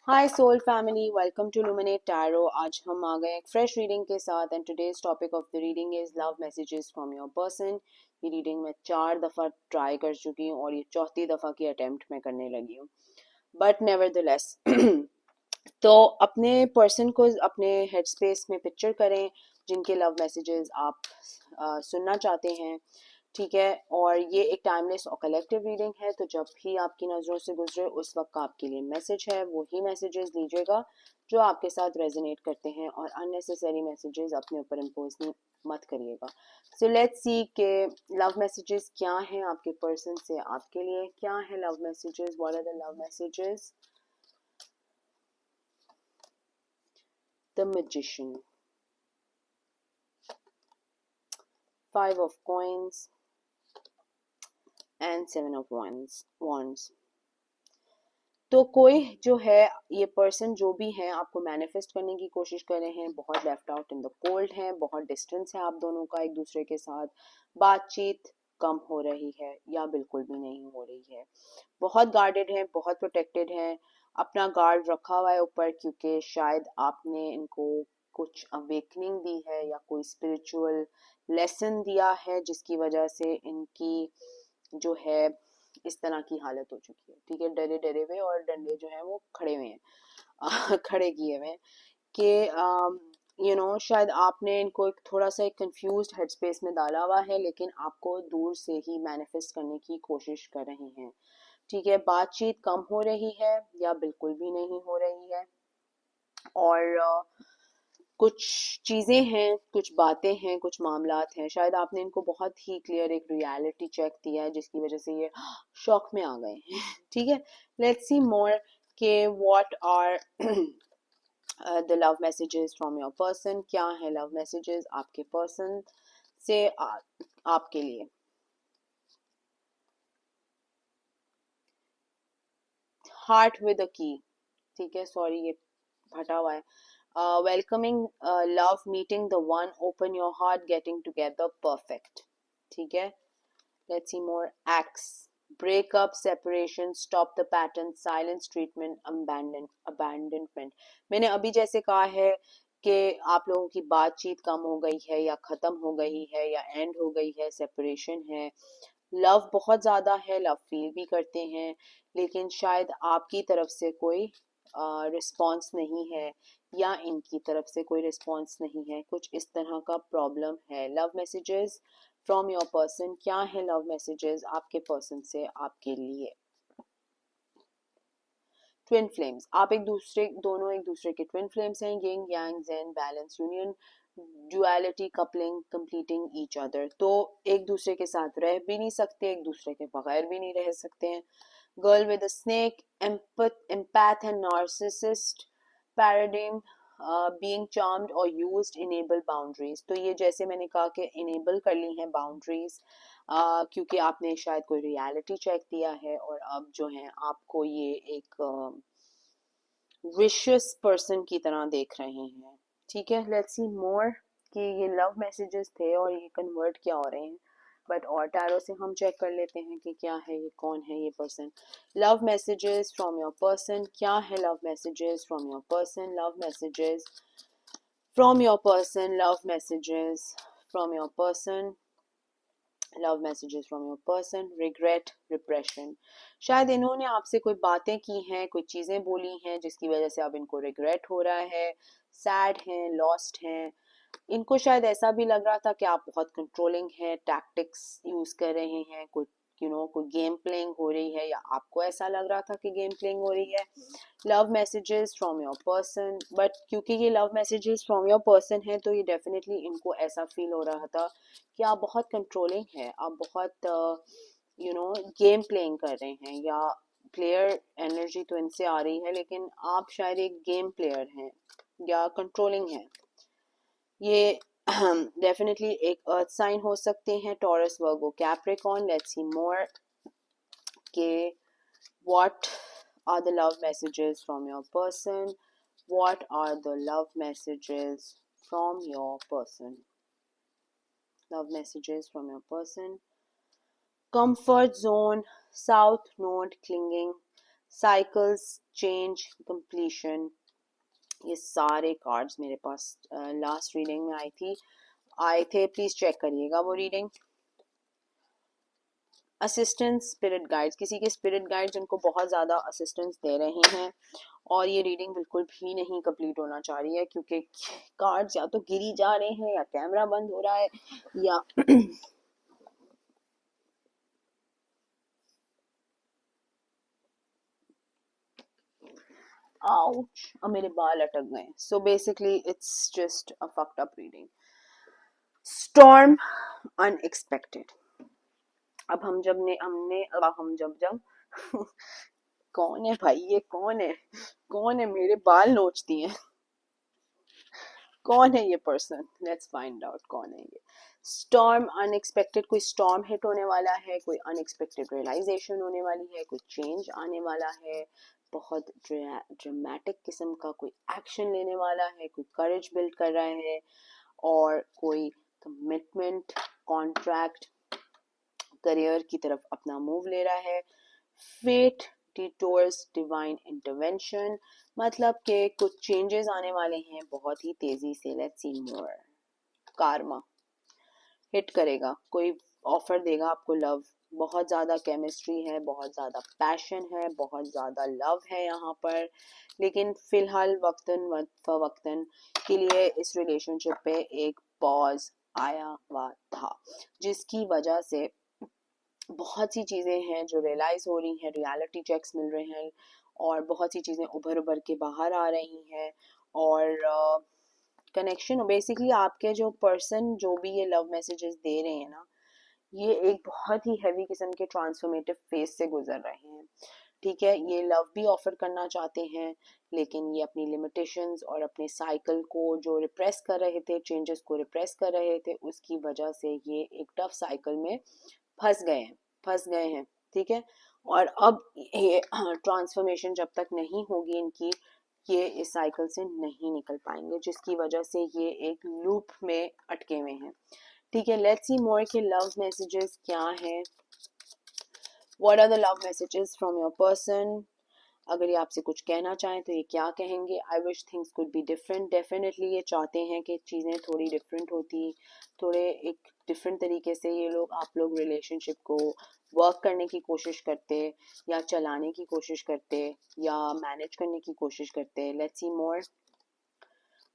Hi Soul Family, welcome to Luminate Tarot. आज हम आ गए एक फ्रेश रीडिंग के साथ and today's topic of the reading is love messages from your person. ये रीडिंग मैं 4 दफ़ा ट्राई कर चुकी हूँ और ये चौथी दफ़ा की अटेम्प्ट मैं करने लगी हूँ, बट नेवरदलेस तो अपने पर्सन को अपने हेड स्पेस में पिक्चर करें जिनके लव मैसेजेस आप सुनना चाहते हैं, ठीक है। और ये एक टाइमलेस और कलेक्टिव रीडिंग है, तो जब भी आपकी नज़रों से गुजरे उस वक्त आपके लिए मैसेज है वही मैसेजेस लीजिएगा जो आपके साथ रेजोनेट करते हैं, और अननेसेसरी मैसेजेस अपने ऊपर इम्पोज मत करिएगा। सो लेट्स सी के लव मैसेजेस क्या हैं आपके पर्सन से आपके लिए, क्या है love messages, what are the love messages. The magician, 5 of coins and 7 of wands। तो कोई जो है, ये पर्सन जो भी है आपको मैनिफेस्ट करने की कोशिश कर रहे हैं, बहुत left out in the cold है, बहुत डिस्टेंस है आप दोनों का एक दूसरे के साथ, बातचीत कम हो रही है या बिल्कुल भी नहीं हो रही है, बहुत गार्डेड है, बहुत प्रोटेक्टेड है, अपना गार्ड रखा हुआ है ऊपर, क्योंकि शायद आपने इनको कुछ अवेकनिंग दी है या कोई स्पिरिचुअल लेसन दिया है जिसकी वजह से इनकी जो है इस तरह की हालत हो चुकी है, ठीक है। डरे डरे हुए और डंडे जो है वो खड़े हुए हैं खड़े किए हुए हैं कि शायद आपने इनको एक थोड़ा सा एक कंफ्यूज्ड हेड स्पेस में डाला हुआ है, लेकिन आपको दूर से ही मैनिफेस्ट करने की कोशिश कर रहे हैं, ठीक है। बातचीत कम हो रही है या बिल्कुल भी नहीं हो रही है, और कुछ चीज़ें हैं, कुछ बातें हैं, कुछ मामलात हैं, शायद आपने इनको बहुत ही क्लियर एक रियलिटी चेक दिया है जिसकी वजह से ये शॉक में आ गए हैं ठीक है। लेट्स सी मोर के what are the love messages from your person, क्या है लव मैसेजेस आपके पर्सन से आपके लिए। हार्ट विद अ की, ठीक है, सॉरी ये फटा हुआ है। Welcoming love, meeting the one, open your heart, getting together, perfect, ठीक है। Let's see more. Acts, breakup, separation, stop the pattern, silence, treatment, abandonment। मैंने अभी जैसे कहा है कि आप लोगों की बातचीत कम हो गई है या ख़त्म हो गई है या एंड हो गई है, सेपरेशन है, लव बहुत ज़्यादा है, लव फील भी करते हैं, लेकिन शायद आपकी तरफ से कोई रिस्पॉन्स नहीं है या इनकी तरफ से कोई रिस्पॉन्स नहीं है, कुछ इस तरह का प्रॉब्लम है। Love messages from your person, क्या है लव मैसेजेस आपके पर्सन से आपके लिए। ट्विन फ्लेम्स, आप एक दूसरे दोनों एक दूसरे के ट्विन फ्लेम्स हैं, yin yang zen balance union, duality, coupling, completing each other. तो एक दूसरे के साथ रह भी नहीं सकते, एक दूसरे के बगैर भी नहीं रह सकते हैं। Girl with a snake, empath and narcissist paradigm, being charmed और यूज्ड, इनेबल बाउंड्रीज। तो ये जैसे मैंने कहा कि इनेबल कर ली हैं बाउंड्रीज, क्योंकि आपने शायद कोई रियलिटी चेक दिया है और अब जो है आपको ये एक विशियस पर्सन की तरह देख रहे हैं, ठीक है। लेट्स सी मोर कि ये लव मैसेजेस थे और ये कन्वर्ट क्या हो रहे हैं, बट और टैरो से हम चेक कर लेते हैं कि क्या है, ये कौन है ये person. Love messages from your person, क्या है love messages from your person, love messages from your person, love messages from your person, love messages from your person. Regret, repression, शायद इन्होंने आपसे कोई बातें की हैं, कोई चीज़ें बोली हैं जिसकी वजह से अब इनको रिग्रेट हो रहा है, सैड हैं, लॉस्ट हैं। इनको शायद ऐसा भी लग रहा था कि आप बहुत कंट्रोलिंग हैं, टैक्टिक्स यूज कर रहे हैं, कोई कोई गेम प्लेइंग हो रही है या आपको ऐसा लग रहा था कि गेम प्लेइंग हो रही है। Love messages from your person, but क्योंकि ये love messages from your person है तो ये डेफिनेटली इनको ऐसा फील हो रहा था कि आप बहुत कंट्रोलिंग है, आप बहुत गेम प्लेइंग कर रहे हैं, या प्लेयर एनर्जी तो इनसे आ रही है लेकिन आप शायद एक गेम प्लेयर हैं या कंट्रोलिंग हैं। ये डेफिनेटली एक अर्थ साइन हो सकते हैं, Taurus, Virgo, Capricorn. Let's see more के what are the love messages from your person, what are the love messages from your person, love messages from your person. comfort zone, south node, clinging, cycles, change, completion, ये सारे cards मेरे पास last reading में आए थे. Please check करिएगा वो reading. Assistance, spirit guides, किसी के स्पिरिट गाइड्स उनको बहुत ज़्यादा असिस्टेंस दे रहे हैं और ये रीडिंग बिल्कुल भी नहीं कंप्लीट होना चाह रही है क्योंकि कार्ड्स या तो गिरी जा रहे हैं या कैमरा बंद हो रहा है या आउच, अब मेरे बाल अटक गए. So basically it's just a fucked up reading. Storm, unexpected. अब हम जब ने हमने हम जब कौन है भाई, ये कौन है मेरे बाल नोचती हैं. कौन है ये पर्सन, लेट्स फाइंड आउट कौन है ये. Storm, unexpected. कोई स्टॉर्म हिट होने वाला है, कोई अनएक्सपेक्टेड रियलाइजेशन होने वाली है, कोई चेंज आने वाला है, बहुत ड्रामेटिक किस्म का कोई एक्शन लेने वाला है, कोई करेज बिल्ड कर रहा है और कोई कमिटमेंट, कॉन्ट्रैक्ट, करियर की तरफ अपना मूव ले रहा है. फेट, डिटोर्स, डिवाइन इंटरवेंशन, मतलब कि कुछ चेंजेस आने वाले हैं बहुत ही तेजी से. Let's see more. Karma hit करेगा, कोई ऑफर देगा आपको लव. बहुत ज़्यादा केमिस्ट्री है, बहुत ज़्यादा पैशन है, बहुत ज़्यादा लव है यहाँ पर. लेकिन फिलहाल वक्तन फवक्तन के लिए इस रिलेशनशिप पे एक पॉज आया हुआ था जिसकी वजह से बहुत सी चीज़ें हैं जो रियलाइज हो रही हैं, रियलिटी चेक्स मिल रहे हैं और बहुत सी चीज़ें उभर के बाहर आ रही हैं. और कनेक्शन बेसिकली आपके जो पर्सन जो भी ये लव मैसेजेस दे रहे हैं ना, ये एक बहुत ही हैवी किस्म के ट्रांसफॉर्मेटिव फेज से गुजर रहे हैं. ठीक है, ये लव भी ऑफर करना चाहते हैं लेकिन ये अपनी लिमिटेशंस और अपने साइकिल को जो रिप्रेस कर रहे थे, चेंजेस को रिप्रेस कर रहे थे, उसकी वजह से ये एक टफ साइकिल में फंस गए हैं. ठीक है, और अब ये ट्रांसफॉर्मेशन जब तक नहीं होगी इनकी, ये इस साइकिल से नहीं निकल पाएंगे जिसकी वजह से ये एक लूप में अटके हुए हैं. ठीक है, लेट्स सी मोर के लव मैसेजेस क्या हैं. What are the love messages from your person. अगर ये आपसे कुछ कहना चाहें तो ये क्या कहेंगे. I wish things could be different. Definitely ये चाहते हैं कि चीज़ें थोड़ी डिफरेंट होती, थोड़े एक डिफरेंट तरीके से ये लोग आप लोग रिलेशनशिप को वर्क करने की कोशिश करते या चलाने की कोशिश करते या मैनेज करने की कोशिश करते. Let's see more.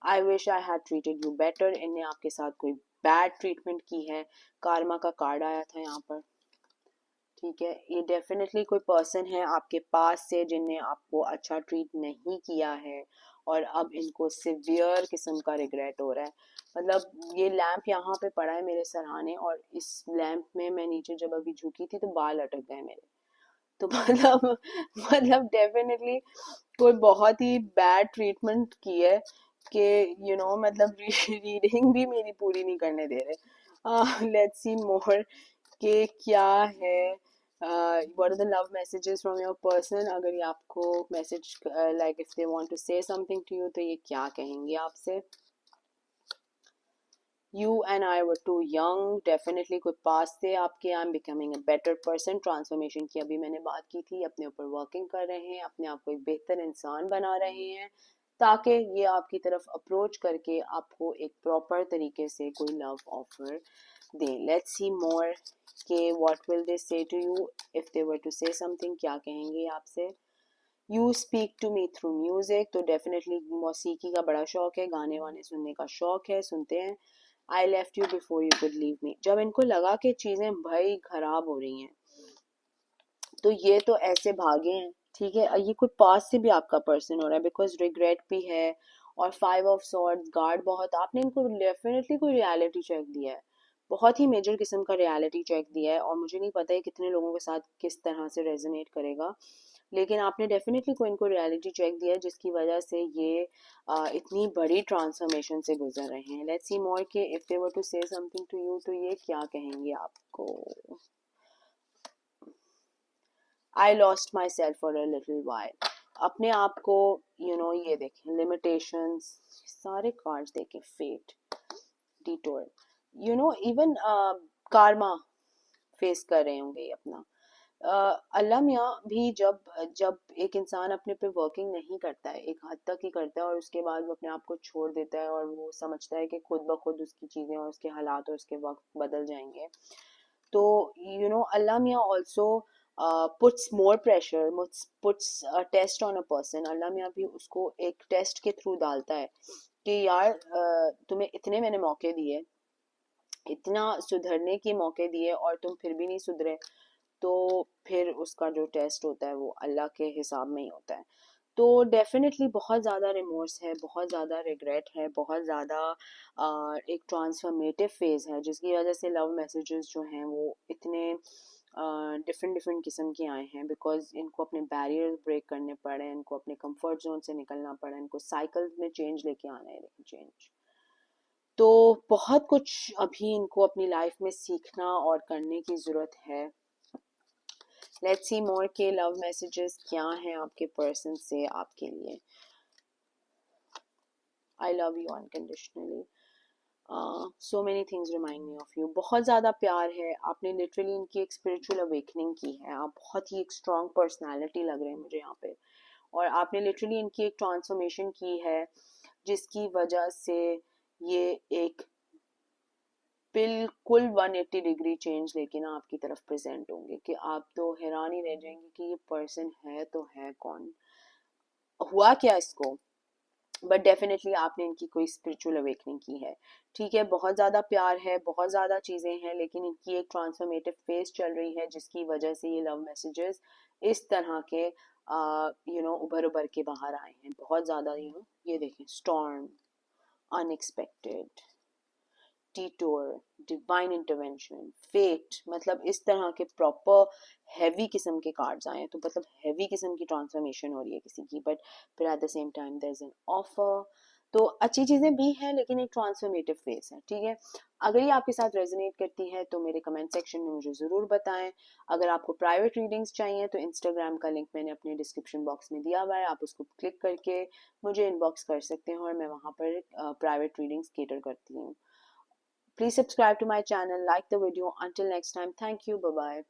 I wish I had treated you better. इनने आपके साथ कोई बैड ट्रीटमेंट की है. कार्मा का कार्ड आया था यहाँ पर. ठीक है, ये डेफिनेटली कोई पर्सन है आपके पास से जिनने आपको अच्छा ट्रीट नहीं किया है और अब इनको सिवियर किस्म का रिग्रेट हो रहा है. मतलब ये लैंप यहाँ पे पड़ा है मेरे सराहने और इस लैंप में मैं नीचे जब अभी झुकी थी तो बाल अटक गए मेरे. तो मतलब डेफिनेटली कोई बहुत ही बैड ट्रीटमेंट की है कि मतलब रीडिंग भी मेरी पूरी नहीं करने दे रहे. लेट्स सी मोर कि क्या है. what are the love messages from your person. अगर ये आपको message like if they want to say something to you तो ये क्या कहेंगे आपसे. You and I were too young. Definitely कोई पास से आपके I'm becoming a better person. Transformation की अभी मैंने बात की थी. अपने ऊपर वर्किंग कर रहे हैं, अपने आप को एक बेहतर इंसान बना रहे हैं ताकि ये आपकी तरफ अप्रोच करके आपको एक प्रॉपर तरीके से कोई लव ऑफर दे. लेट्स सी मोर कि what will they say to you if they were to say something. क्या कहेंगे आपसे. You speak to me through music. तो डेफिनेटली मौसीकी का बड़ा शौक है, गाने वाने सुनने का शौक है, सुनते हैं. I left you before you could leave me. जब इनको लगा कि चीज़ें भाई खराब हो रही हैं तो ये तो ऐसे भागे हैं. ठीक है, ये कोई पास से भी आपका पर्सन हो रहा है बिकॉज रिग्रेट भी है और 5 of Swords, गार्ड बहुत. आपने इनको डेफिनेटली कोई रियलिटी चेक दिया है, बहुत ही मेजर किस्म का रियलिटी चेक दिया है और मुझे नहीं पता है कितने लोगों के साथ किस तरह से रेजोनेट करेगा. लेकिन आपने डेफिनेटली कोई इनको रियलिटी चेक दिया है जिसकी वजह से ये इतनी बड़ी ट्रांसफॉर्मेशन से गुजर रहे हैं. लेट्स सी मोर के if they were to say something to you तो ये क्या कहेंगे आपको. I lost myself for a little while. अपने आप को ये देखें, limitations, सारे कार्ड्स देखें. Fate, detour, even karma face कर रहे होंगे ये अपना. اللہ میاں بھی جب جب ایک انسان اپنے پہ ورکنگ نہیں کرتا ہے، ایک حد تک ہی کرتا ہے، اور اس کے بعد وہ اپنے آپ کو چھوڑ دیتا ہے اور وہ سمجھتا ہے کہ خود بخود اس کی چیزیں اور اس کے حالات اور اس کے وقت بدل جائیں گے، تو اللہ میاں also puts more pressure, puts a test on a person. اللہ میاں بھی اس کو ایک ٹیسٹ کے تھرو ڈالتا ہے کہ یار تمہیں اتنے میں نے موقع دیے، اتنا سدھرنے کے موقع دیے اور تم پھر بھی نہیں سدھرے، تو پھر اس کا جو ٹیسٹ ہوتا ہے وہ اللہ کے حساب میں ہی ہوتا ہے. تو ڈیفینیٹلی بہت زیادہ ریمورس ہے، بہت زیادہ ریگریٹ ہے، بہت زیادہ ایک ٹرانسفارمیٹیو فیز ہے، جس کی وجہ سے لو میسیجز جو ہیں وہ اتنے ڈفرینٹ قسم کے آئے ہیں، بیکاز ان کو اپنے بیریئر بریک کرنے پڑے، ان کو اپنے کمفرٹ زون سے نکلنا پڑا، ان کو سائیکل میں چینج لے کے آنا ہے، چینج. تو بہت کچھ ابھی ان کو اپنی لائف میں سیکھنا اور کرنے کی ضرورت ہے. لیٹس سی مور کے لو میسیجز کیا ہیں آپ کے پرسن سے آپ کے لیے. I love you unconditionally. So many things remind me of you. بہت زیادہ پیار ہے، آپ نے لٹرلی ان کی ایک اسپرچل اویکننگ کی ہے، آپ بہت ہی ایک اسٹرانگ پرسنالٹی لگ رہے ہیں مجھے یہاں پہ، اور آپ نے لٹرلی ان کی ایک ٹرانسفارمیشن کی ہے جس کی وجہ سے یہ ایک بالکل 180 ڈگری چینج لے کے نا آپ کی طرف پریزنٹ ہوں گے کہ آپ تو حیران ہی رہ جائیں گے کہ یہ پرسن ہے تو ہے کون، ہوا کیا اس کو. بٹ ڈیفینیٹلی آپ نے ان کی کوئی اسپرچل اویکننگ کی ہے. ٹھیک ہے، بہت زیادہ پیار ہے، بہت زیادہ چیزیں ہیں، لیکن ان کی ایک ٹرانسفارمیٹیو فیز چل رہی ہے جس کی وجہ سے یہ لو میسیجز اس طرح کے ابھر ابھر کے باہر آئے ہیں. بہت زیادہ یہ دیکھیں، اسٹارم، ان ایکسپیکٹڈ، ٹیٹور، ڈیوائن انٹرونشن، فیٹ، مطلب اس طرح کے پراپر ہیوی قسم کے کارڈز آئے ہیں. تو مطلب ہیوی قسم کی ٹرانسفارمیشن ہو رہی ہے کسی کی، بٹ پھر at the same time there is an offer. تو اچھی چیزیں بھی ہیں لیکن ایک ٹرانسفارمیٹیو فیز ہے. ٹھیک ہے، اگر یہ آپ کے ساتھ ریزونیٹ کرتی ہے تو میرے کمنٹ سیکشن میں مجھے ضرور بتائیں. اگر آپ کو پرائیویٹ ریڈنگس چاہیے تو انسٹاگرام کا لنک میں نے اپنے ڈسکرپشن باکس میں دیا ہوا ہے، آپ اس کو کلک کر کے مجھے ان باکس کر سکتے ہیں اور میں وہاں پر پرائیویٹ ریڈنگس کیٹر کرتی ہوں. Please subscribe to my channel, like the video. Until next time, thank you, bye bye.